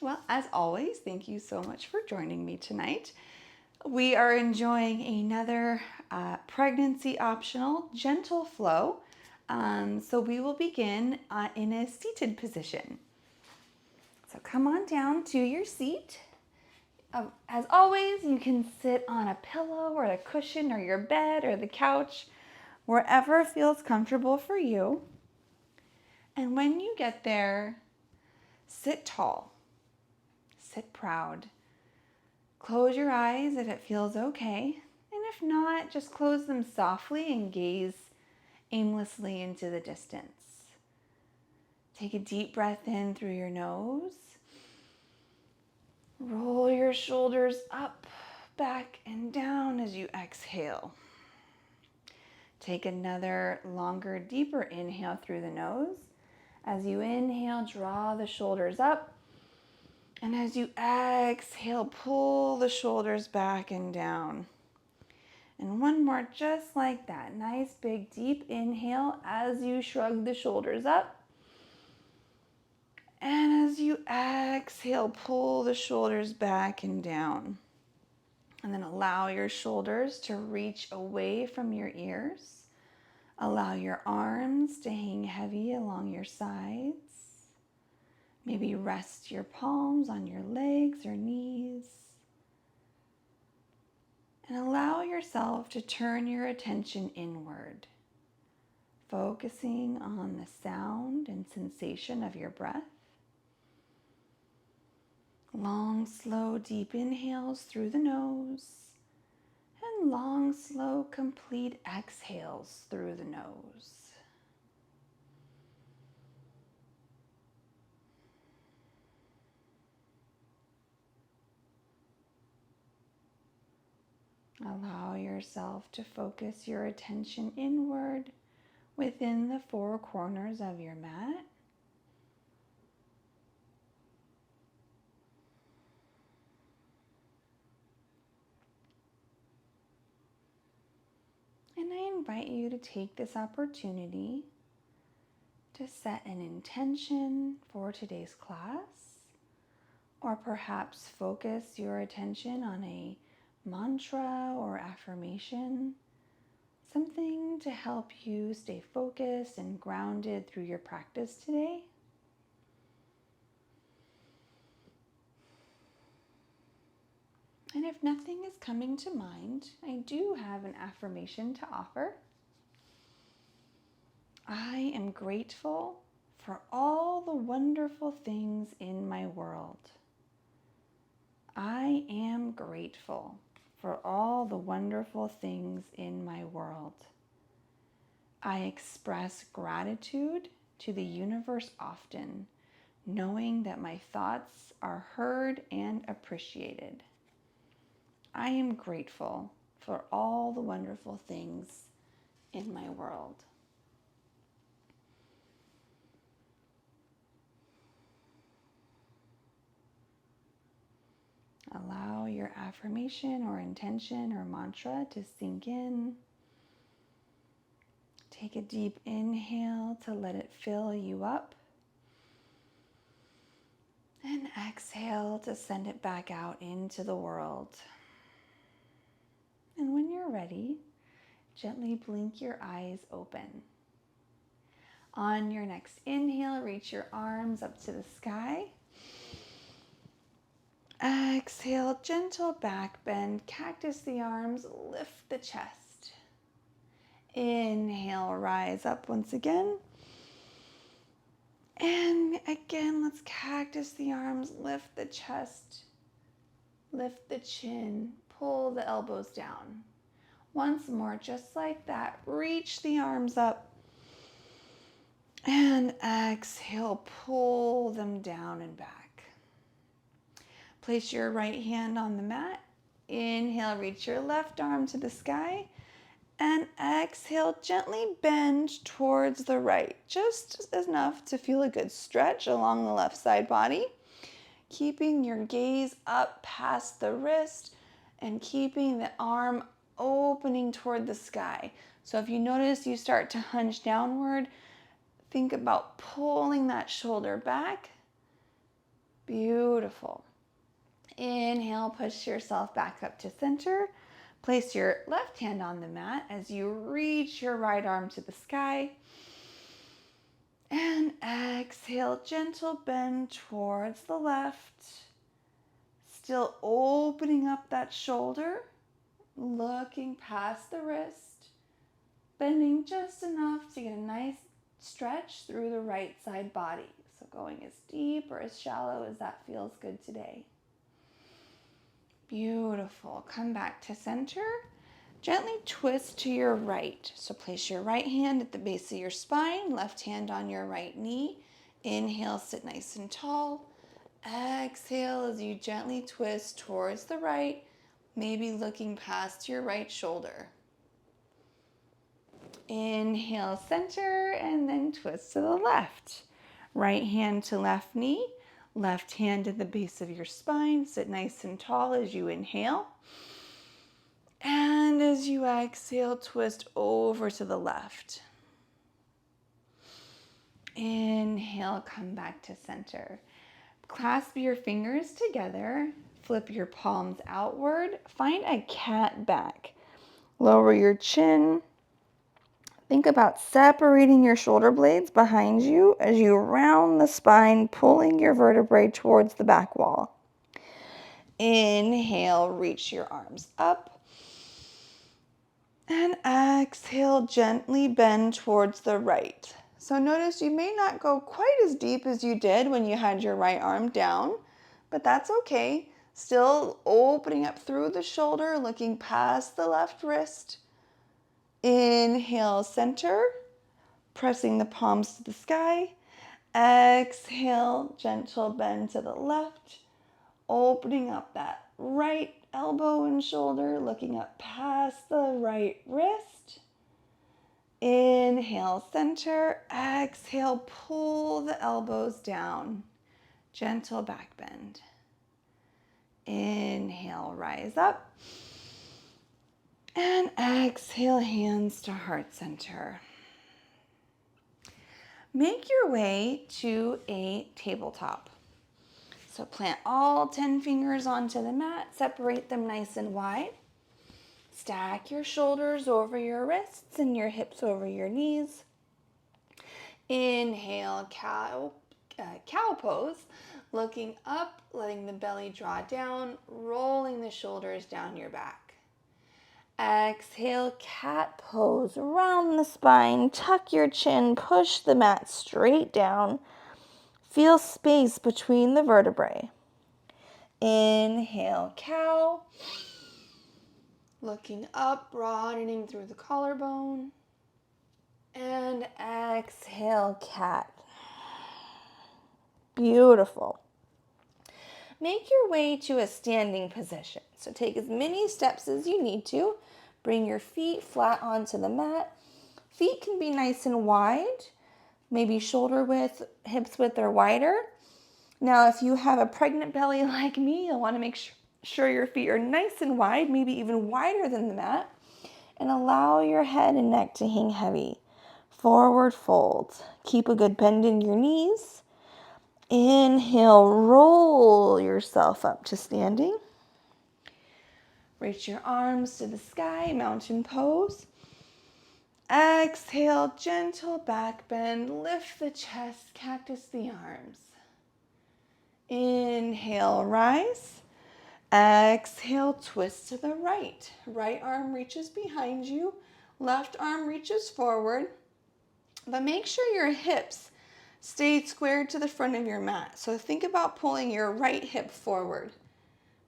Well, as always, thank you so much for joining me tonight. We are enjoying another pregnancy optional gentle flow. So we will begin in a seated position. So come on down to your seat. As always, you can sit on a pillow or a cushion or your bed or the couch, wherever feels comfortable for you. And when you get there, sit tall, sit proud. Close your eyes if it feels okay, and if not, just close them softly and gaze aimlessly into the distance. Take a deep breath in through your nose. Roll your shoulders up, back, and down as you exhale. Take another longer, deeper inhale through the nose. As you inhale, draw the shoulders up. And as you exhale, pull the shoulders back and down. And one more just like that. Nice big deep inhale as you shrug the shoulders up. And as you exhale, pull the shoulders back and down. And then allow your shoulders to reach away from your ears. Allow your arms to hang heavy along your sides. Maybe rest your palms on your legs or knees. And allow yourself to turn your attention inward, focusing on the sound and sensation of your breath. Long, slow, deep inhales through the nose, and long, slow, complete exhales through the nose. Allow yourself to focus your attention inward within the four corners of your mat. And I invite you to take this opportunity to set an intention for today's class, or perhaps focus your attention on a mantra or affirmation, something to help you stay focused and grounded through your practice today. And if nothing is coming to mind, I do have an affirmation to offer. I am grateful for all the wonderful things in my world. I am grateful for all the wonderful things in my world. I express gratitude to the universe often, knowing that my thoughts are heard and appreciated. I am grateful for all the wonderful things in my world. Allow your affirmation or intention or mantra to sink in. Take a deep inhale to let it fill you up. And exhale to send it back out into the world. And when you're ready, gently blink your eyes open. On your next inhale, reach your arms up to the sky. Exhale, gentle back bend, cactus the arms, lift the chest. Inhale, rise up once again. And again, let's cactus the arms, lift the chest, lift the chin, pull the elbows down. Once more, just like that, reach the arms up. And exhale, pull them down and back. Place your right hand on the mat. Inhale, reach your left arm to the sky. And exhale, gently bend towards the right, just enough to feel a good stretch along the left side body. Keeping your gaze up past the wrist and keeping the arm opening toward the sky. So if you notice you start to hunch downward, think about pulling that shoulder back Beautiful. Inhale, push yourself back up to center. Place your left hand on the mat as you reach your right arm to the sky. And exhale, gentle bend towards the left. Still opening up that shoulder, looking past the wrist, bending just enough to get a nice stretch through the right side body. So going as deep or as shallow as that feels good today. Beautiful. Come back to center. Gently twist to your right. So place your right hand at the base of your spine, left hand on your right knee. Inhale, sit nice and tall. Exhale as you gently twist towards the right, maybe looking past your right shoulder. Inhale, center, and then twist to the left. Right hand to left knee, left hand at the base of your spine. Sit nice and tall as you inhale. And as you exhale, twist over to the left. Inhale, come back to center. Clasp your fingers together. Flip your palms outward. Find a cat back. Lower your chin. Think about separating your shoulder blades behind you as you round the spine, pulling your vertebrae towards the back wall. Inhale, reach your arms up. And exhale, gently bend towards the right. So notice you may not go quite as deep as you did when you had your right arm down, but that's okay. Still opening up through the shoulder, looking past the left wrist. Inhale, center, pressing the palms to the sky. Exhale, gentle bend to the left, opening up that right elbow and shoulder, looking up past the right wrist. Inhale, center. Exhale, pull the elbows down. Gentle back bend. Inhale, rise up. And exhale, hands to heart center. Make your way to a tabletop. So plant all 10 fingers onto the mat, separate them nice and wide. Stack your shoulders over your wrists and your hips over your knees. Inhale, cow pose, looking up, letting the belly draw down, rolling the shoulders down your back. Exhale, cat pose, round the spine, tuck your chin, push the mat straight down. Feel space between the vertebrae. Inhale, cow. Looking up, broadening through the collarbone. And exhale, cat. Beautiful. Make your way to a standing position. So take as many steps as you need to. Bring your feet flat onto the mat. Feet can be nice and wide, maybe shoulder width, hips width, or wider. Now, if you have a pregnant belly like me, you'll want to make sure your feet are nice and wide, maybe even wider than the mat, and allow your head and neck to hang heavy. Forward fold. Keep a good bend in your knees. Inhale, roll yourself up to standing. Reach your arms to the sky, mountain pose. Exhale, gentle back bend. Lift the chest, cactus the arms. Inhale, rise. Exhale, twist to the right. Right arm reaches behind you. Left arm reaches forward. But make sure your hips stay squared to the front of your mat. So think about pulling your right hip forward.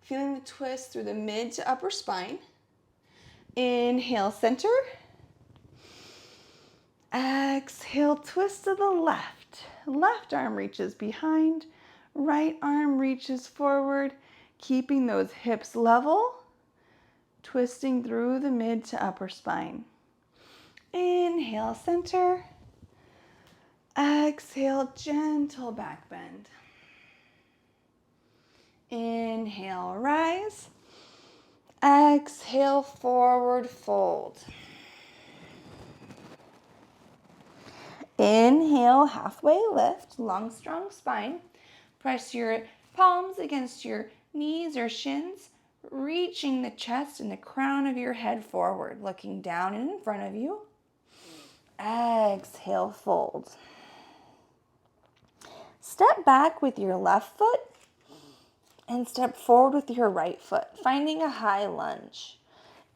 Feeling the twist through the mid to upper spine. Inhale, center. Exhale, twist to the left. Left arm reaches behind. Right arm reaches forward, keeping those hips level. Twisting through the mid to upper spine. Inhale, center. Exhale, gentle back bend. Inhale, rise. Exhale, forward fold. Inhale, halfway lift, long, strong spine. Press your Palms against your knees or shins, reaching the chest and the crown of your head forward, looking down and in front of you. Exhale, fold. Step back with your left foot and step forward with your right foot, finding a high lunge.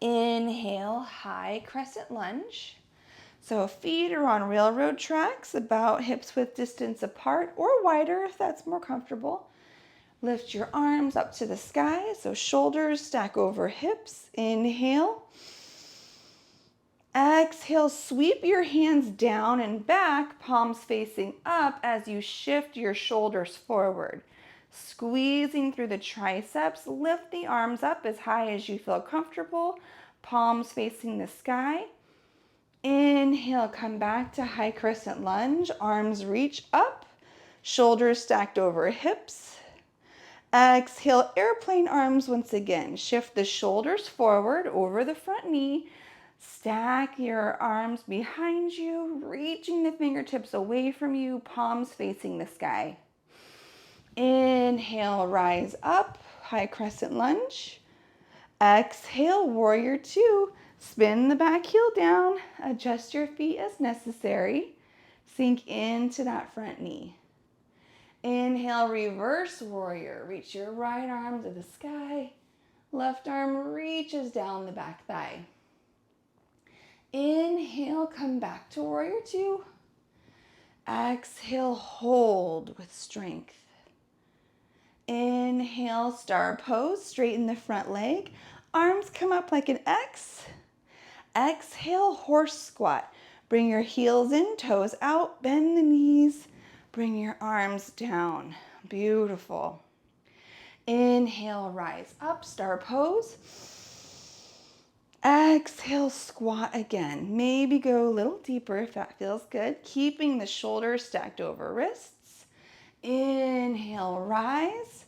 Inhale, high crescent lunge. So feet are on railroad tracks, about hips width distance apart or wider if that's more comfortable. Lift your arms up to the sky, so shoulders stack over hips. Inhale. Exhale, sweep your hands down and back, palms facing up as you shift your shoulders forward. Squeezing through the triceps, lift the arms up as high as you feel comfortable, palms facing the sky. Inhale, come back to high crescent lunge, arms reach up, shoulders stacked over hips. Exhale, airplane arms once again. Shift the shoulders forward over the front knee. Stack your arms behind you, reaching the fingertips away from you, palms facing the sky. Inhale, rise up, high crescent lunge. Exhale, warrior two. Spin the back heel down, adjust your feet as necessary. Sink into that front knee. Inhale, reverse warrior. Reach your right arm to the sky. Left arm reaches down the back thigh. Inhale, come back to warrior two. Exhale, hold with strength. Inhale, star pose, straighten the front leg. Arms come up like an X. Exhale, horse squat. Bring your heels in, toes out, bend the knees. Bring your arms down. Beautiful. Inhale, rise up, star pose. Exhale, squat again. Maybe go a little deeper if that feels good. Keeping the shoulders stacked over wrists. Inhale, rise.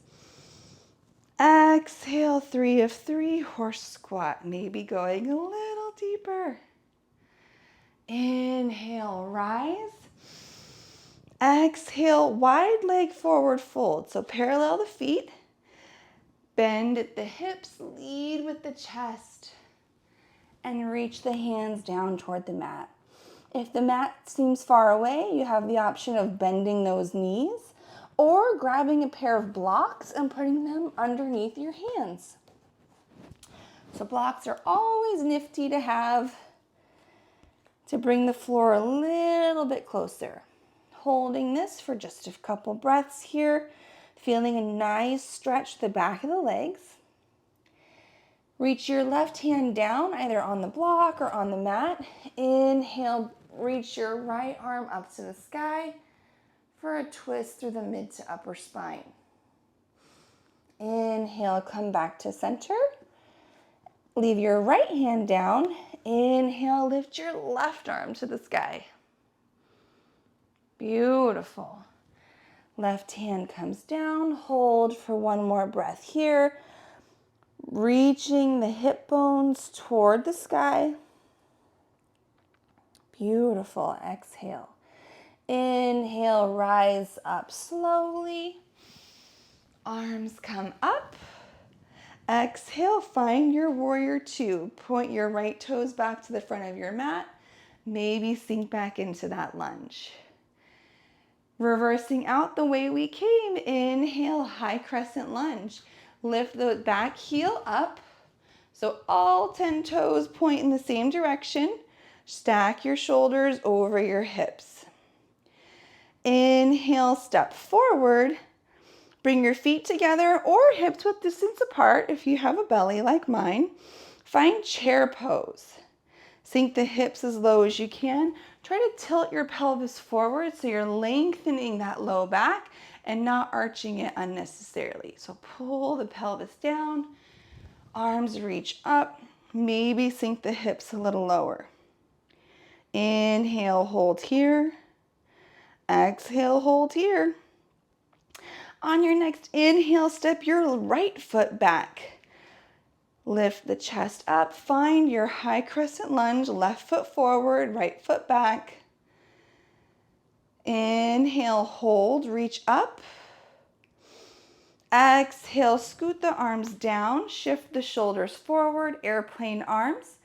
Exhale, 3 of 3, horse squat. Maybe going a little deeper. Inhale, rise. Exhale, wide leg forward fold. So parallel the feet. Bend at the hips, lead with the chest. And reach the hands down toward the mat. If the mat seems far away, you have the option of bending those knees or grabbing a pair of blocks and putting them underneath your hands. So blocks are always nifty to have to bring the floor a little bit closer. Holding this for just a couple breaths here, feeling a nice stretch the back of the legs. Reach your left hand down, either on the block or on the mat. Inhale, reach your right arm up to the sky for a twist through the mid to upper spine. Inhale, come back to center. Leave your right hand down. Inhale, lift your left arm to the sky. Beautiful. Left hand comes down. Hold for one more breath here. Reaching the hip bones toward the sky. Beautiful. Exhale. Inhale, rise up slowly. Arms come up. Exhale, find your warrior two. Point your right toes back to the front of your mat. Maybe sink back into that lunge. Reversing out the way we came. Inhale, high crescent lunge. Lift the back heel up. So all 10 toes point in the same direction. Stack your shoulders over your hips. Inhale, step forward. Bring your feet together or hips width distance apart if you have a belly like mine. Find chair pose. Sink the hips as low as you can. Try to tilt your pelvis forward so you're lengthening that low back and not arching it unnecessarily. So pull the pelvis down, arms reach up, maybe sink the hips a little lower. Inhale, hold here. Exhale, hold here. On your next inhale, step your right foot back. Lift the chest up, find your high crescent lunge, left foot forward, right foot back. Inhale, hold, reach up. Exhale, scoot the arms down, shift the shoulders forward, airplane arms.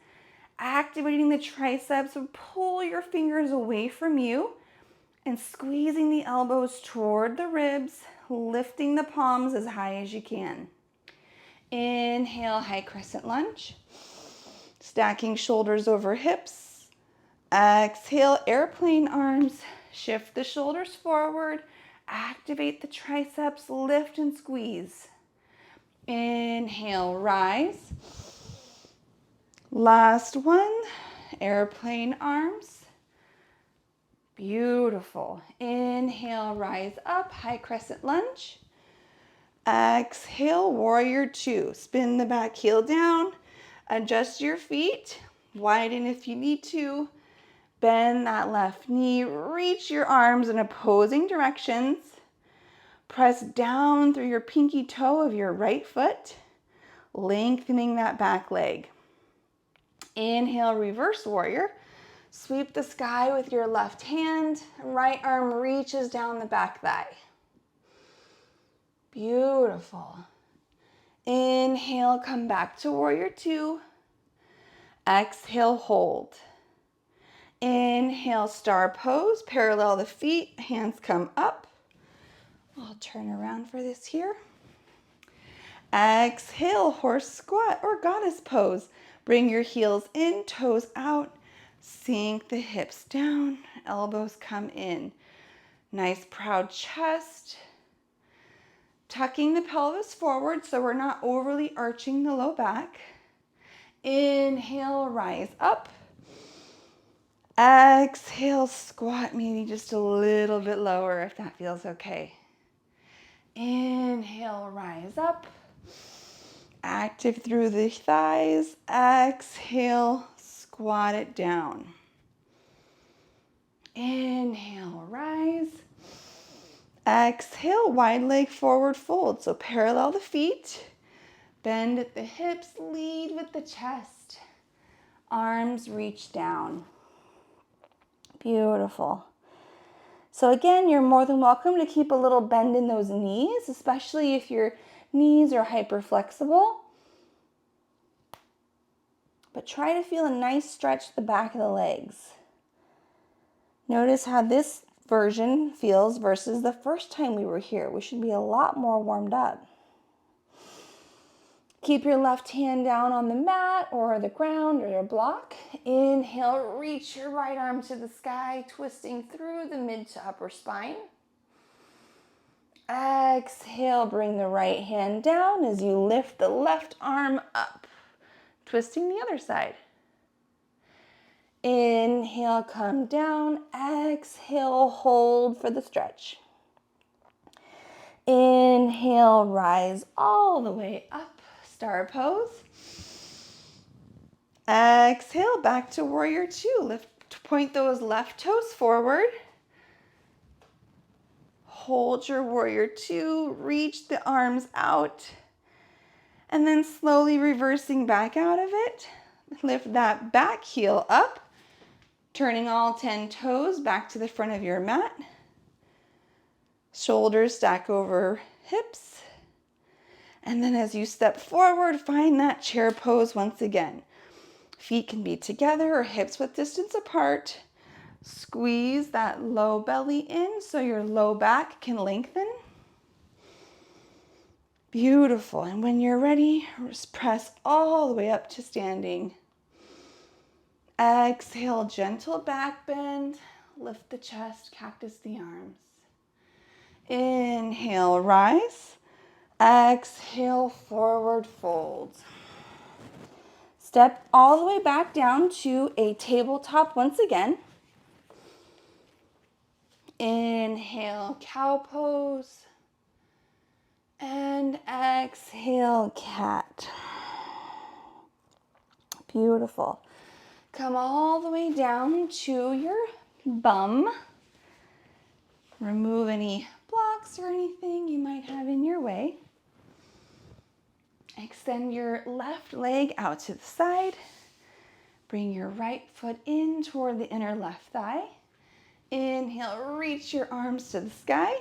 Activating the triceps, pull your fingers away from you and squeezing the elbows toward the ribs, lifting the palms as high as you can. Inhale, high crescent lunge. Stacking shoulders over hips. Exhale, airplane arms. Shift the shoulders forward. Activate the triceps, lift and squeeze. Inhale, rise. Last one, airplane arms. Beautiful. Inhale, rise up, high crescent lunge. Exhale, warrior two. Spin the back heel down, adjust your feet, widen if you need to. Bend that left knee, reach your arms in opposing directions. Press down through your pinky toe of your right foot, lengthening that back leg. Inhale, reverse warrior. Sweep the sky with your left hand. Right arm reaches down the back thigh. Beautiful. Inhale, come back to warrior two. Exhale, hold. Inhale, star pose. Parallel the feet, hands come up. I'll turn around for this here. Exhale, horse squat or goddess pose. Bring your heels in, toes out. Sink the hips down, elbows come in. Nice proud chest. Tucking the pelvis forward so we're not overly arching the low back. Inhale, rise up. Exhale, squat maybe just a little bit lower if that feels okay. Inhale, rise up. Active through the thighs. Exhale, squat it down. Inhale, rise. Exhale, wide leg forward fold. So parallel the feet. Bend at the hips, lead with the chest. Arms reach down. Beautiful. So again, you're more than welcome to keep a little bend in those knees, especially if your knees are hyperflexible. But try to feel a nice stretch the back of the legs. Notice how this version feels versus the first time we were here. We should be a lot more warmed up. Keep your left hand down on the mat or the ground or your block. Inhale, reach your right arm to the sky, twisting through the mid to upper spine. Exhale, bring the right hand down as you lift the left arm up, twisting the other side. Inhale, come down. Exhale, hold for the stretch. Inhale, rise all the way up. Star pose. Exhale, back to warrior two. Point those left toes forward. Hold your warrior two. Reach the arms out. And then slowly reversing back out of it. Lift that back heel up. Turning all 10 toes back to the front of your mat. Shoulders stack over hips. And then as you step forward, find that chair pose once again. Feet can be together or hips width distance apart. Squeeze that low belly in so your low back can lengthen. Beautiful. And when you're ready, just press all the way up to standing. Exhale, gentle back bend. Lift the chest, cactus the arms. Inhale, rise. Exhale, forward fold. Step all the way back down to a tabletop once again. Inhale, cow pose. And exhale, cat. Beautiful. Come all the way down to your bum. Remove any blocks or anything you might have in your way. Extend your left leg out to the side. Bring your right foot in toward the inner left thigh. Inhale, reach your arms to the sky.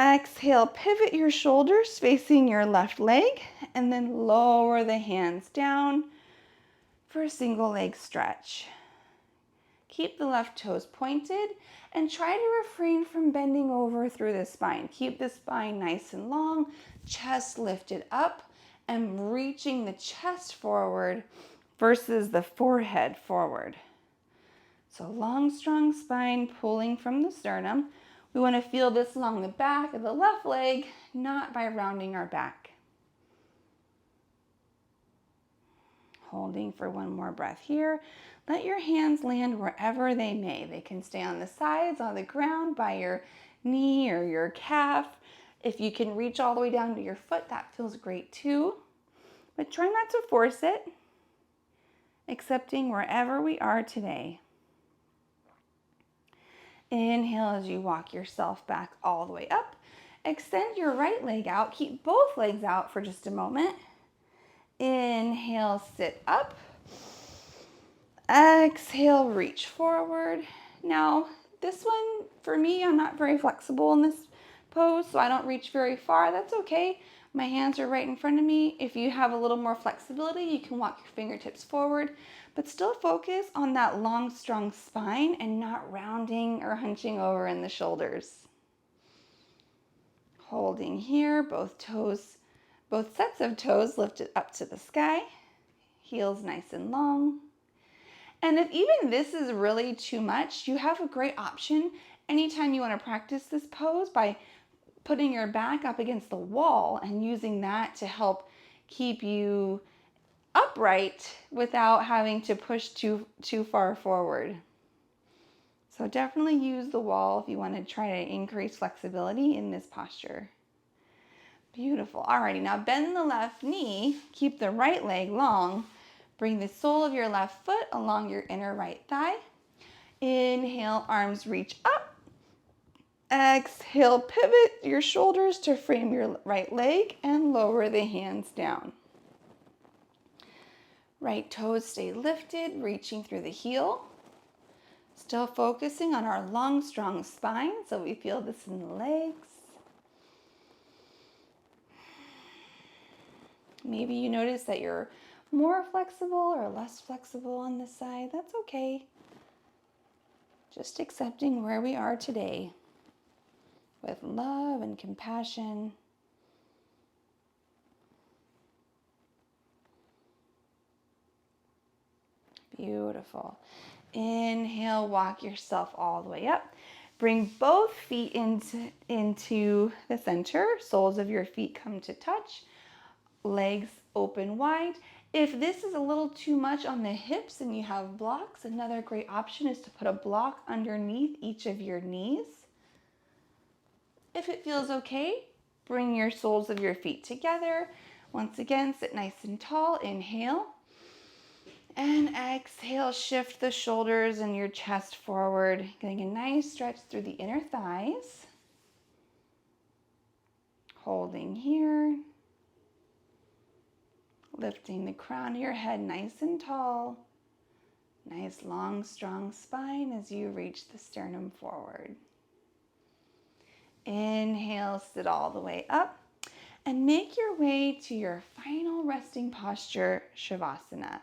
Exhale, pivot your shoulders facing your left leg, and then lower the hands down for a single leg stretch. Keep the left toes pointed and try to refrain from bending over through the spine. Keep the spine nice and long, chest lifted up, and reaching the chest forward versus the forehead forward. So long, strong spine pulling from the sternum. We want to feel this along the back of the left leg, not by rounding our back. Holding for one more breath here. Let your hands land wherever they may. They can stay on the sides, on the ground, by your knee or your calf. If you can reach all the way down to your foot, that feels great too. But try not to force it, accepting wherever we are today. Inhale as you walk yourself back all the way up. Extend your right leg out. Keep both legs out for just a moment. Inhale, sit up. Exhale, reach forward. Now, this one, for me, I'm not very flexible in this pose, so I don't reach very far. That's okay. My hands are right in front of me. If you have a little more flexibility, you can walk your fingertips forward, but still focus on that long, strong spine and not rounding or hunching over in the shoulders. Holding here, both sets of toes lifted up to the sky. Heels nice and long. And if even this is really too much, you have a great option anytime you want to practice this pose by putting your back up against the wall and using that to help keep you upright without having to push too far forward. So definitely use the wall if you want to try to increase flexibility in this posture. Beautiful. Alrighty, now bend the left knee, keep the right leg long. Bring the sole of your left foot along your inner right thigh. Inhale, arms reach up. Exhale, pivot your shoulders to frame your right leg and lower the hands down. Right toes stay lifted, reaching through the heel. Still focusing on our long, strong spine, so we feel this in the legs. Maybe you notice that you're more flexible or less flexible on this side. That's okay. Just accepting where we are today with love and compassion. Beautiful. Inhale, walk yourself all the way up. Bring both feet into the center. Soles of your feet come to touch. Legs open wide. If this is a little too much on the hips and you have blocks, another great option is to put a block underneath each of your knees. If it feels okay, bring your soles of your feet together. Once again, sit nice and tall. Inhale. And exhale, shift the shoulders and your chest forward, getting a nice stretch through the inner thighs. Holding here. Lifting the crown of your head nice and tall. Nice, long, strong spine as you reach the sternum forward. Inhale, sit all the way up. And make your way to your final resting posture, Shavasana.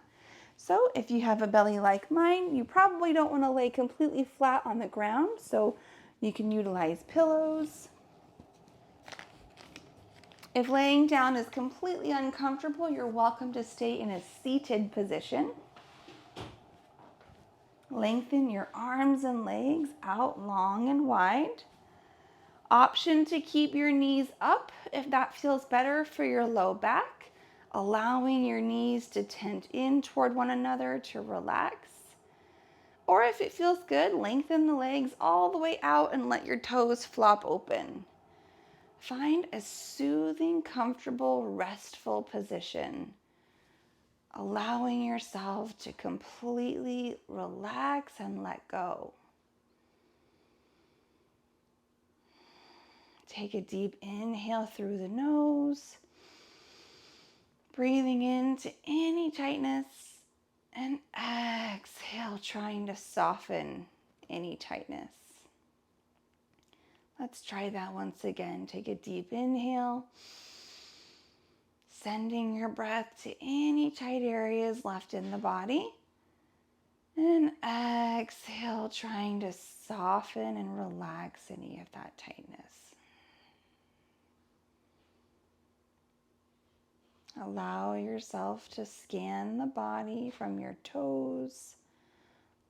So if you have a belly like mine, you probably don't want to lay completely flat on the ground, so you can utilize pillows. If laying down is completely uncomfortable, you're welcome to stay in a seated position. Lengthen your arms and legs out long and wide. Option to keep your knees up if that feels better for your low back, allowing your knees to tent in toward one another to relax. Or if it feels good, lengthen the legs all the way out and let your toes flop open. Find a soothing, comfortable, restful position, allowing yourself to completely relax and let go. Take a deep inhale through the nose, breathing into any tightness, and exhale, trying to soften any tightness. Let's try that once again. Take a deep inhale, sending your breath to any tight areas left in the body. And exhale, trying to soften and relax any of that tightness. Allow yourself to scan the body from your toes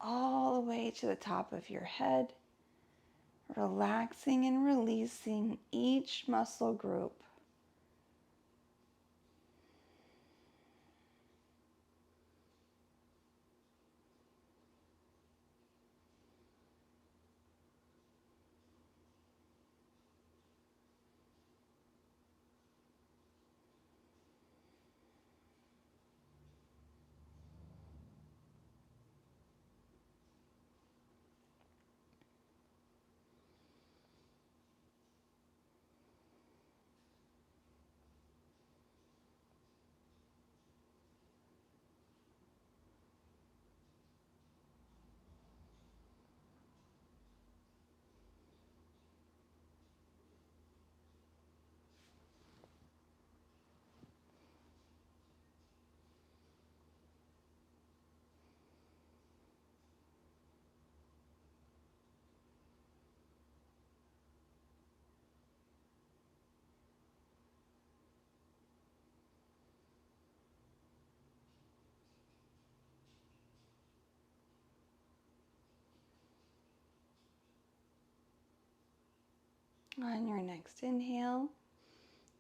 all the way to the top of your head, relaxing and releasing each muscle group. On your next inhale,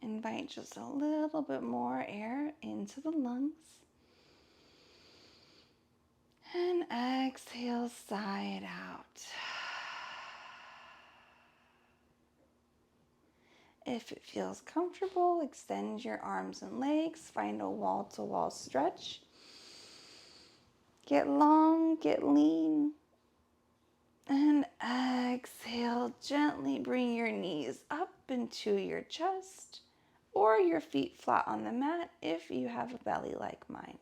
invite just a little bit more air into the lungs. And exhale, sigh it out. If it feels comfortable, extend your arms and legs. Find a wall-to-wall stretch. Get long, get lean. And exhale, gently bring your knees up into your chest or your feet flat on the mat if you have a belly like mine.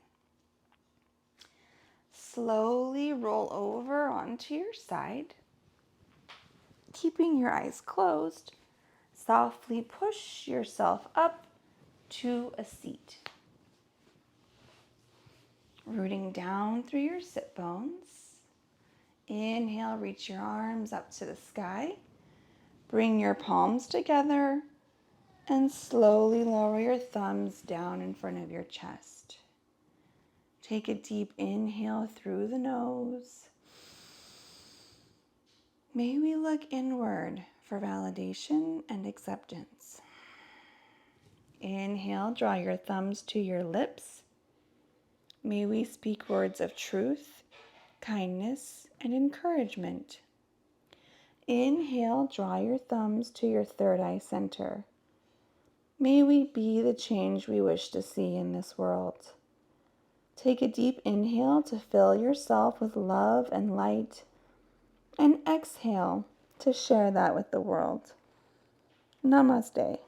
Slowly roll over onto your side. Keeping your eyes closed, softly push yourself up to a seat. Rooting down through your sit bones. Inhale, reach your arms up to the sky. Bring your palms together and slowly lower your thumbs down in front of your chest. Take a deep inhale through the nose. May we look inward for validation and acceptance. Inhale, draw your thumbs to your lips. May we speak words of truth, kindness, and encouragement. Inhale, draw your thumbs to your third eye center. May we be the change we wish to see in this world. Take a deep inhale to fill yourself with love and light, and exhale to share that with the world. Namaste.